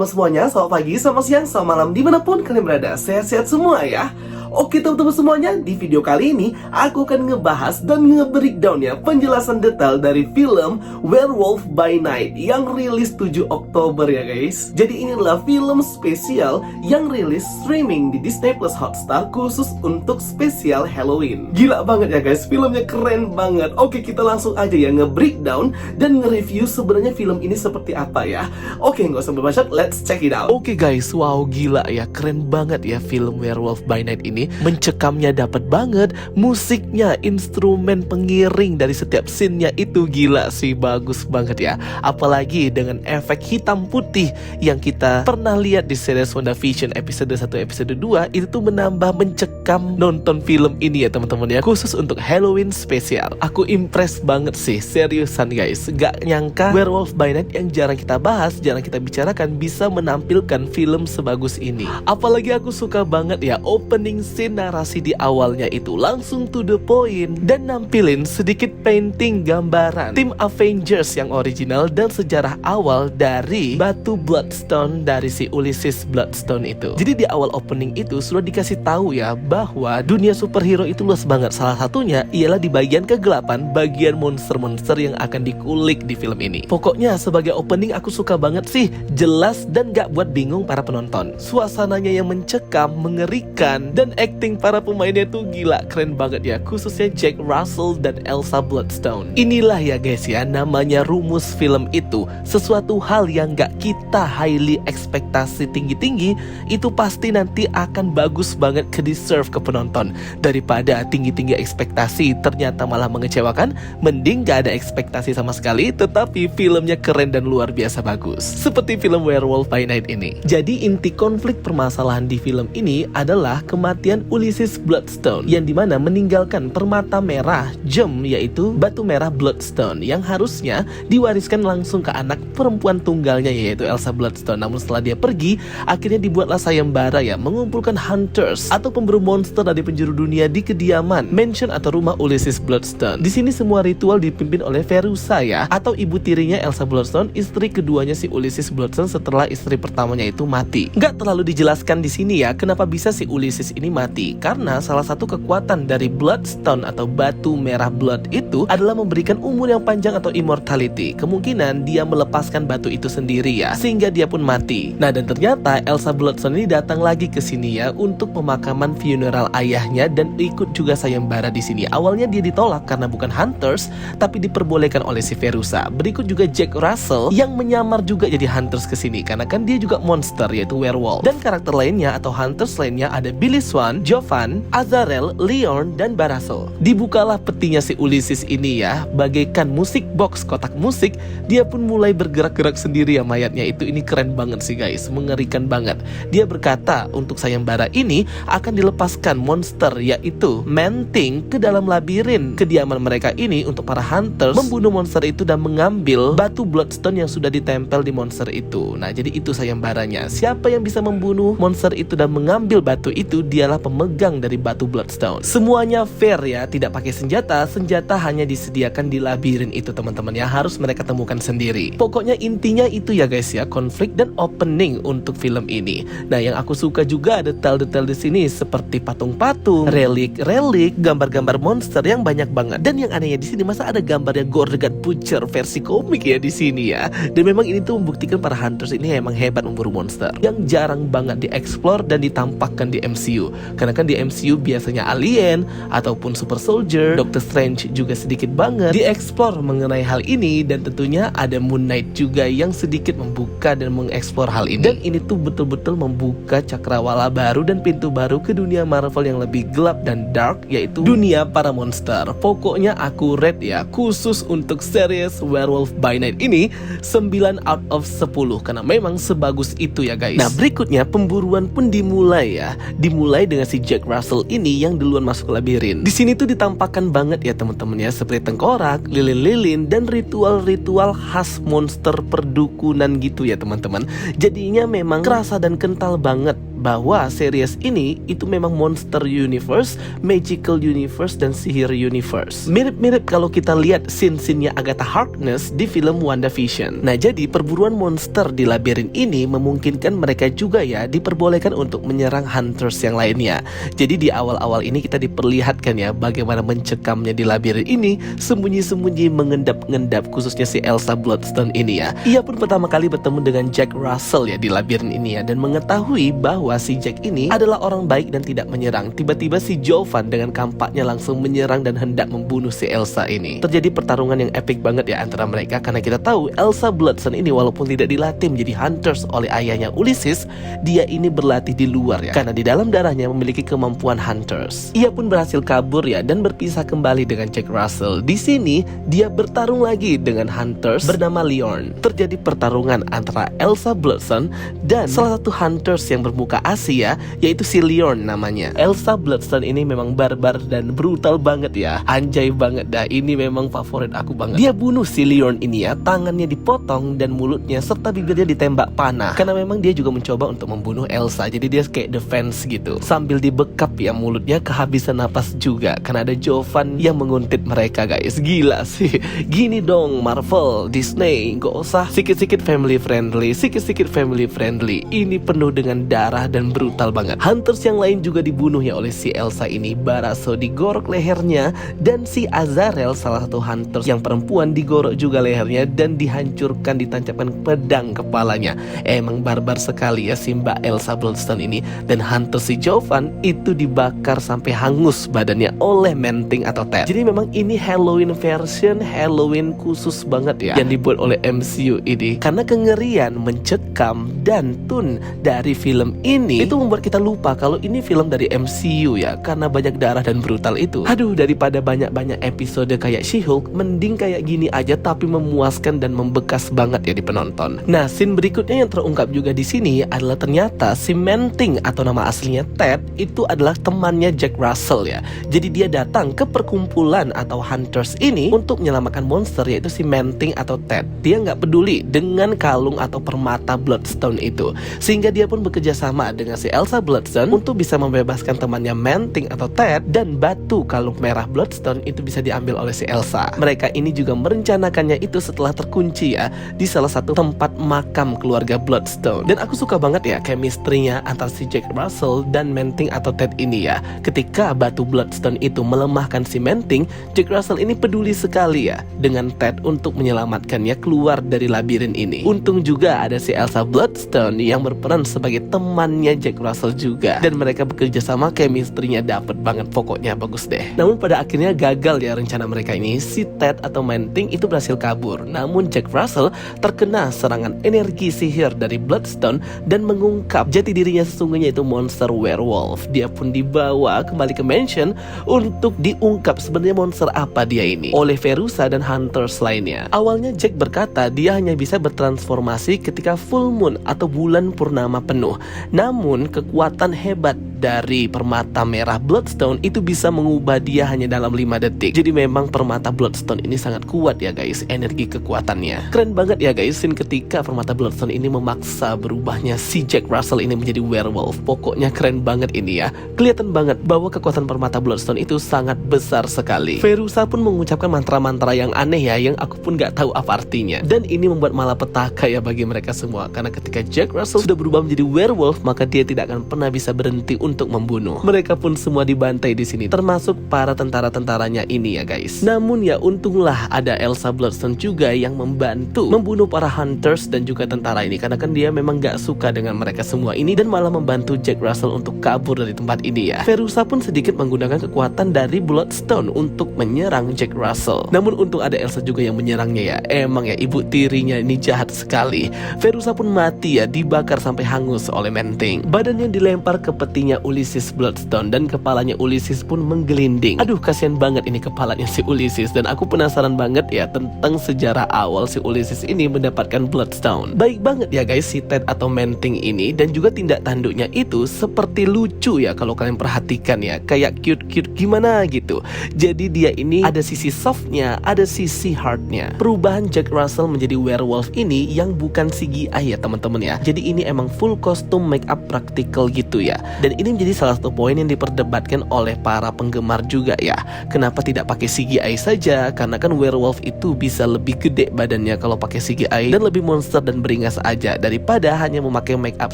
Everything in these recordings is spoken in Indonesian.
teman-teman semuanya, selamat pagi, selamat siang, selamat malam, dimanapun kalian berada. Sehat-sehat semua ya. Oke teman-teman semuanya, di video kali ini aku akan ngebahas dan nge-breakdown ya penjelasan detail dari film Werewolf by Night yang rilis 7 Oktober ya guys. Jadi ini adalah film spesial yang rilis streaming di Disney Plus Hotstar khusus untuk spesial Halloween. Gila banget ya guys, filmnya keren banget. Oke, kita langsung aja ya nge-breakdown dan nge-review sebenarnya film ini seperti apa ya. Oke, nggak usah berbacot, let's check it out. Oke guys, wow gila ya, keren banget ya film Werewolf by Night ini. Mencekamnya dapat banget, musiknya, instrumen pengiring dari setiap scene-nya itu gila sih, bagus banget ya. Apalagi dengan efek hitam putih yang kita pernah lihat di series WandaVision episode 1 episode 2, itu tuh menambah mencekam nonton film ini ya teman-teman ya, khusus untuk Halloween spesial. Aku impress banget sih, seriusan guys. Gak nyangka Werewolf by Night yang jarang kita bahas, jarang kita bicarakan, bisa menampilkan film sebagus ini. Apalagi aku suka banget ya opening scene narasi di awalnya itu langsung to the point dan nampilin sedikit painting gambaran tim Avengers yang original dan sejarah awal dari batu Bloodstone dari si Ulysses Bloodstone itu. Jadi di awal opening itu sudah dikasih tahu ya bahwa dunia superhero itu luas banget. Salah satunya ialah di bagian kegelapan, bagian monster-monster yang akan dikulik di film ini. Pokoknya sebagai opening aku suka banget sih, jelas dan gak buat bingung para penonton. Suasananya yang mencekam, mengerikan, dan acting para pemainnya tuh gila, keren banget ya, khususnya Jack Russell dan Elsa Bloodstone. Inilah ya guys ya, namanya rumus film itu. Sesuatu hal yang gak kita highly ekspektasi tinggi-tinggi, itu pasti nanti akan bagus banget ke deserve ke penonton. Daripada tinggi-tinggi ekspektasi ternyata malah mengecewakan, mending gak ada ekspektasi sama sekali tetapi filmnya keren dan luar biasa bagus, seperti film Werewolf by Night ini. Jadi inti konflik permasalahan di film ini adalah kematian Ulysses Bloodstone, yang dimana meninggalkan permata merah gem, yaitu batu merah Bloodstone, yang harusnya diwariskan langsung ke anak perempuan tunggalnya yaitu Elsa Bloodstone. Namun setelah dia pergi, akhirnya dibuatlah sayembara ya, mengumpulkan hunters atau pemburu monster dari penjuru dunia di kediaman, mansion atau rumah Ulysses Bloodstone. Di sini semua ritual dipimpin oleh Verussa ya, atau ibu tirinya Elsa Bloodstone, istri keduanya si Ulysses Bloodstone setelah istri pertamanya itu mati. Nggak terlalu dijelaskan di sini ya kenapa bisa si Ulysses ini mati, karena salah satu kekuatan dari Bloodstone atau batu merah blood itu adalah memberikan umur yang panjang atau immortality. Kemungkinan dia melepaskan batu itu sendiri ya, sehingga dia pun mati. Nah, dan ternyata Elsa Bloodstone ini datang lagi ke sini ya untuk pemakaman funeral ayahnya dan ikut juga sayembara di sini. Awalnya dia ditolak karena bukan hunters, tapi diperbolehkan oleh si Verussa. Berikut juga Jack Russell yang menyamar juga jadi hunters ke sini karena kan dia juga monster yaitu werewolf. Dan karakter lainnya atau hunters lainnya ada Billy Swan, Jovan, Azarel, Leon, dan Baraso. Dibukalah petinya si Ulysses ini ya, bagaikan musik box kotak musik, dia pun mulai bergerak-gerak sendiri ya mayatnya itu. Ini keren banget sih guys, mengerikan banget. Dia berkata untuk sayembara ini akan dilepaskan monster yaitu Man-Thing ke dalam labirin kediaman mereka ini untuk para hunters membunuh monster itu dan mengambil batu Bloodstone yang sudah ditempel di monster itu. Nah, jadi itu sayembaranya. Siapa yang bisa membunuh monster itu dan mengambil batu itu, dialah pemegang dari batu Bloodstone. Semuanya fair ya, tidak pakai senjata. Senjata hanya disediakan di labirin itu teman-teman ya, harus mereka temukan sendiri. Pokoknya intinya itu ya guys ya, konflik dan opening untuk film ini. Nah, yang aku suka juga detail-detail di sini seperti patung-patung, relik-relik, gambar-gambar monster yang banyak banget. Dan yang anehnya di sini masa ada gambarnya Gore the God Butcher versi komik ya di sini ya. Dan memang ini tuh membuktikan para hunters ini emang hebat memburu monster yang jarang banget dieksplor dan ditampakkan di MCU. Karena kan di MCU biasanya alien ataupun super soldier, Doctor Strange juga sedikit banget dieksplor mengenai hal ini, dan tentunya ada Moon Knight juga yang sedikit membuka dan mengeksplor hal ini. Dan ini tuh betul-betul membuka cakrawala baru dan pintu baru ke dunia Marvel yang lebih gelap dan dark, yaitu dunia para monster. Pokoknya aku rate ya, khusus untuk series Werewolf by Night ini 9 out of 10 karena memang sebagus itu ya guys. Nah, berikutnya pemburuan pun dimulai ya. Dimulai dengan si Jack Russell ini yang duluan masuk ke labirin. Di sini tuh ditampakkan banget ya teman-teman ya, seperti tengkorak, lilin-lilin, dan ritual-ritual khas monster perdukunan gitu ya teman-teman. Jadinya memang kerasa dan kental banget bahwa series ini itu memang monster universe, magical universe, dan sihir universe. Mirip-mirip kalau kita lihat scene-scene-nya Agatha Harkness di film WandaVision. Nah, jadi perburuan monster di labirin ini memungkinkan mereka juga ya diperbolehkan untuk menyerang hunters yang lainnya. Jadi di awal-awal ini kita diperlihatkan ya bagaimana mencekamnya di labirin ini, sembunyi-sembunyi mengendap-ngendap, khususnya si Elsa Bloodstone ini ya. Ia pun pertama kali bertemu dengan Jack Russell ya di labirin ini ya, dan mengetahui bahwa si Jack ini adalah orang baik dan tidak menyerang. Tiba-tiba si Jovan dengan kampaknya langsung menyerang dan hendak membunuh si Elsa ini. Terjadi pertarungan yang epic banget ya antara mereka, karena kita tahu Elsa Bloodstone ini walaupun tidak dilatih menjadi hunters oleh ayahnya Ulysses, dia ini berlatih di luar ya, karena di dalam darahnya memiliki kemampuan hunters. Ia pun berhasil kabur ya dan berpisah kembali dengan Jack Russell. Di sini dia bertarung lagi dengan hunters bernama Leon. Terjadi pertarungan antara Elsa Bloodstone dan salah satu hunters yang bermuka Asia, yaitu si Leon namanya. Elsa Bloodstone ini memang barbar dan brutal banget ya. Anjay banget dah, ini memang favorit aku banget. Dia bunuh si Leon ini ya, tangannya dipotong dan mulutnya serta bibirnya ditembak panah. Karena memang dia juga mencoba untuk membunuh Elsa, jadi dia kayak defense gitu. Sambil dibekap ya mulutnya, kehabisan napas juga karena ada Jovan yang menguntit mereka guys. Gila sih. Gini dong Marvel, Disney, gak usah sikit-sikit family friendly, sikit-sikit family friendly. Ini penuh dengan darah dan brutal banget. Hunters yang lain juga dibunuh ya oleh si Elsa ini. Baraso digorok lehernya, dan si Azarel salah satu hunters yang perempuan digorok juga lehernya dan dihancurkan, ditancapkan pedang kepalanya. Emang barbar sekali ya si Mbak Elsa Bloodstone ini. Dan hunter si Jovan itu dibakar sampai hangus badannya oleh Manting atau Ted. Jadi memang ini Halloween version, Halloween khusus banget ya yang dibuat oleh MCU ini. Karena kengerian, mencekam, dan tone dari film ini itu membuat kita lupa kalau ini film dari MCU ya, karena banyak darah dan brutal itu. Aduh, daripada banyak-banyak episode kayak She-Hulk, mending kayak gini aja tapi memuaskan dan membekas banget ya di penonton. Nah, scene berikutnya yang terungkap juga di sini adalah ternyata si Manting atau nama aslinya Ted itu adalah temannya Jack Russell ya. Jadi dia datang ke perkumpulan atau hunters ini untuk menyelamatkan monster, yaitu si Manting atau Ted. Dia nggak peduli dengan kalung atau permata Bloodstone itu, sehingga dia pun bekerja sama dengan si Elsa Bloodstone untuk bisa membebaskan temannya Manting atau Ted, dan batu kalung merah Bloodstone itu bisa diambil oleh si Elsa. Mereka ini juga merencanakannya itu setelah terkunci ya di salah satu tempat makam keluarga Bloodstone. Dan aku suka banget ya chemistry-nya antara si Jack Russell dan Manting atau Ted ini ya. Ketika batu Bloodstone itu melemahkan si Manting, Jack Russell ini peduli sekali ya dengan Ted untuk menyelamatkannya keluar dari labirin ini. Untung juga ada si Elsa Bloodstone yang berperan sebagai temannya Jack Russell juga, dan mereka bekerja sama, chemistry-nya dapet banget, pokoknya bagus deh. Namun pada akhirnya gagal ya rencana mereka ini. Si Ted atau Manting itu berhasil kabur, namun Jack Russell terkena serangan energi sihir dari Bloodstone dan mengungkap jati dirinya sesungguhnya itu monster werewolf. Dia pun dibawa kembali ke mansion untuk diungkap sebenarnya monster apa dia ini oleh Verusa dan hunters lainnya. Awalnya Jack berkata dia hanya bisa bertransformasi ketika full moon atau bulan purnama penuh. Namun kekuatan hebat dari permata merah Bloodstone itu bisa mengubah dia hanya dalam 5 detik. Jadi memang permata Bloodstone ini sangat kuat ya guys, energi kekuatannya. Keren banget ya guys scene ketika permata Bloodstone ini memaksa berubahnya si Jack Russell ini menjadi werewolf. Pokoknya keren banget ini ya. Kelihatan banget bahwa kekuatan permata Bloodstone itu sangat besar sekali. Verusa pun mengucapkan mantra-mantra yang aneh ya, yang aku pun gak tahu apa artinya. Dan ini membuat malapetaka ya bagi mereka semua, karena ketika Jack Russell sudah berubah menjadi werewolf, maka dia tidak akan pernah bisa berhenti untuk membunuh. Mereka pun semua dibantai di sini, termasuk para tentara-tentaranya ini ya guys. Namun ya untunglah ada Elsa Bloodstone juga yang membantu membunuh para hunters dan juga tentara ini, karena kan dia memang gak suka dengan mereka semua ini dan malah membantu Jack Russell untuk kabur dari tempat ini ya. Verusa pun sedikit menggunakan kekuatan dari Bloodstone untuk menyerang Jack Russell. Namun untung ada Elsa juga yang menyerangnya ya. Emang ya ibu tirinya ini jahat sekali. Verusa pun mati ya, dibakar sampai hangus oleh Manting. Badannya dilempar ke petinya Ulysses Bloodstone dan kepalanya Ulysses pun menggelinding. Aduh, kasihan banget ini kepalanya si Ulysses, dan aku penasaran banget ya tentang sejarah awal si Ulysses ini mendapatkan Bloodstone. Baik banget ya guys si Ted atau Manting ini, dan juga tindak tanduknya itu seperti lucu ya kalau kalian perhatikan ya, kayak cute-cute gimana gitu. Jadi dia ini ada sisi softnya, ada sisi hardnya. Perubahan Jack Russell menjadi werewolf ini yang bukan CGI ya teman-teman ya. Jadi ini emang full kostum make up praktikal gitu ya. Dan ini menjadi salah satu poin yang diperdebatkan oleh para penggemar juga ya. Kenapa tidak pakai CGI saja? Karena kan werewolf itu bisa lebih gede badannya kalau pakai CGI, dan lebih monster dan beringas aja daripada hanya memakai make up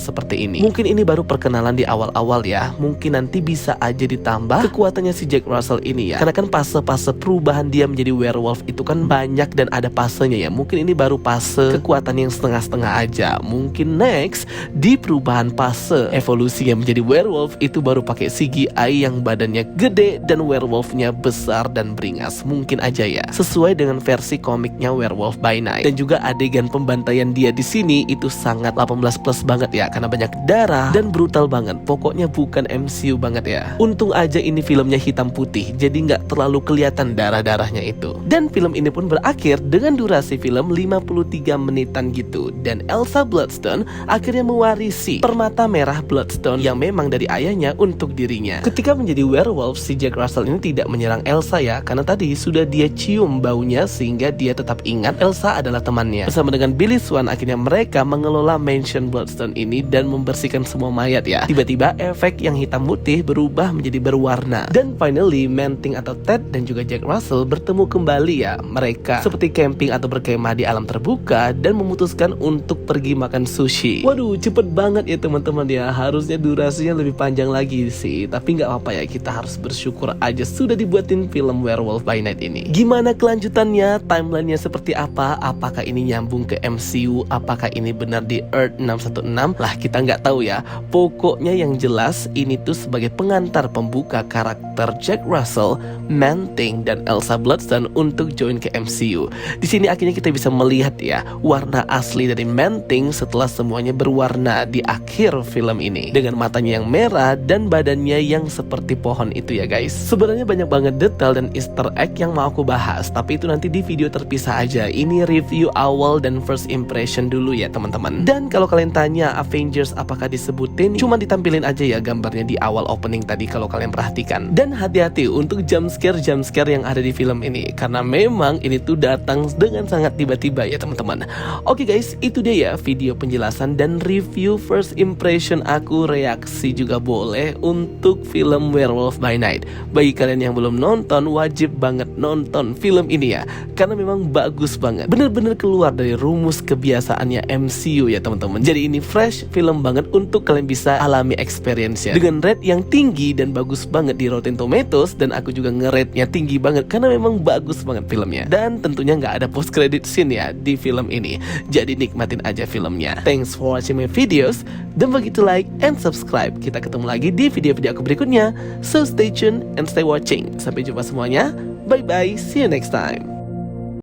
seperti ini. Mungkin ini baru perkenalan di awal-awal ya. Mungkin nanti bisa aja ditambah kekuatannya si Jack Russell ini ya. Karena kan fase-fase perubahan dia menjadi werewolf itu kan banyak dan ada fasenya ya. Mungkin ini baru fase kekuatan yang setengah-setengah aja. Mungkin next di perubahan fase evolusinya menjadi werewolf itu baru pakai CGI yang badannya gede dan werewolfnya besar dan beringas. Mungkin aja ya. Sesuai dengan versi komiknya Werewolf by Night. Dan juga adegan pembantaian dia di sini itu sangat 18+ banget ya, karena banyak darah dan brutal banget. Pokoknya bukan MCU banget ya. Untung aja ini filmnya hitam putih, jadi nggak terlalu kelihatan darah-darahnya itu. Dan film ini pun berakhir dengan durasi film 53 menitan gitu. Dan Elsa Bloodstone akhirnya mewarisi permata merah Bloodstone yang memang dari ayahnya untuk dirinya. Ketika menjadi werewolf, si Jack Russell ini tidak menyerang Elsa ya, karena tadi sudah dia cium baunya sehingga dia tetap ingat Elsa adalah temannya. Bersama dengan Billy Swan akhirnya mereka mengelola mansion Bloodstone ini dan membersihkan semua mayat ya. Tiba-tiba efek yang hitam putih berubah menjadi berwarna. Dan finally Manting atau Ted dan juga Jack Russell bertemu kembali ya. Mereka seperti camping atau berkemah di alam terbuka dan memutuskan untuk pergi makan sushi. Waduh, cepet banget ya teman-teman ya. Harusnya durasinya lebih panjang lagi sih, tapi nggak apa-apa ya, kita harus bersyukur aja sudah dibuatin film Werewolf by Night ini. Gimana kelanjutannya? Timelinenya seperti apa? Apakah ini nyambung ke MCU? Apakah ini benar di Earth 616? Lah kita nggak tahu ya. Pokoknya yang jelas ini tuh sebagai pengantar pembuka karakter Jack Russell, Manting, dan Elsa Bloodstone untuk join ke MCU. Di sini akhirnya kita bisa melihat ya warna asli dari Manting setelah semuanya berwarna di akhir film ini, dengan matanya yang merah dan badannya yang seperti pohon itu ya guys. Sebenarnya banyak banget detail dan easter egg yang mau aku bahas, tapi itu nanti di video terpisah aja. Ini review awal dan first impression dulu ya teman-teman. Dan kalau kalian tanya Avengers apakah disebutin, cuma ditampilin aja ya gambarnya di awal opening tadi kalau kalian perhatikan. Dan hati-hati untuk jump scare yang ada di film ini, karena memang ini tuh datang dengan sangat tiba-tiba ya teman-teman. Oke guys, itu dia ya video penjelasan dan review first impression aku, reaksi juga boleh untuk film Werewolf by Night. Bagi kalian yang belum nonton, wajib banget nonton film ini ya, karena memang bagus banget. Bener-bener keluar dari rumus kebiasaannya MCU ya teman-teman. Jadi ini fresh film banget untuk kalian bisa alami experience-nya. Dengan rate yang tinggi dan bagus banget di Rotten Tomatoes, dan aku juga nge-rate-nya tinggi banget karena memang bagus banget filmnya. Dan tentunya nggak ada post credit scene ya di film ini. Jadi nikmatin aja filmnya. Thanks for watching my videos. Don't forget to like and subscribe. Kita ketemu lagi di video-video aku berikutnya. So stay tuned and stay watching. Sampai jumpa semuanya. Bye bye. See you next time.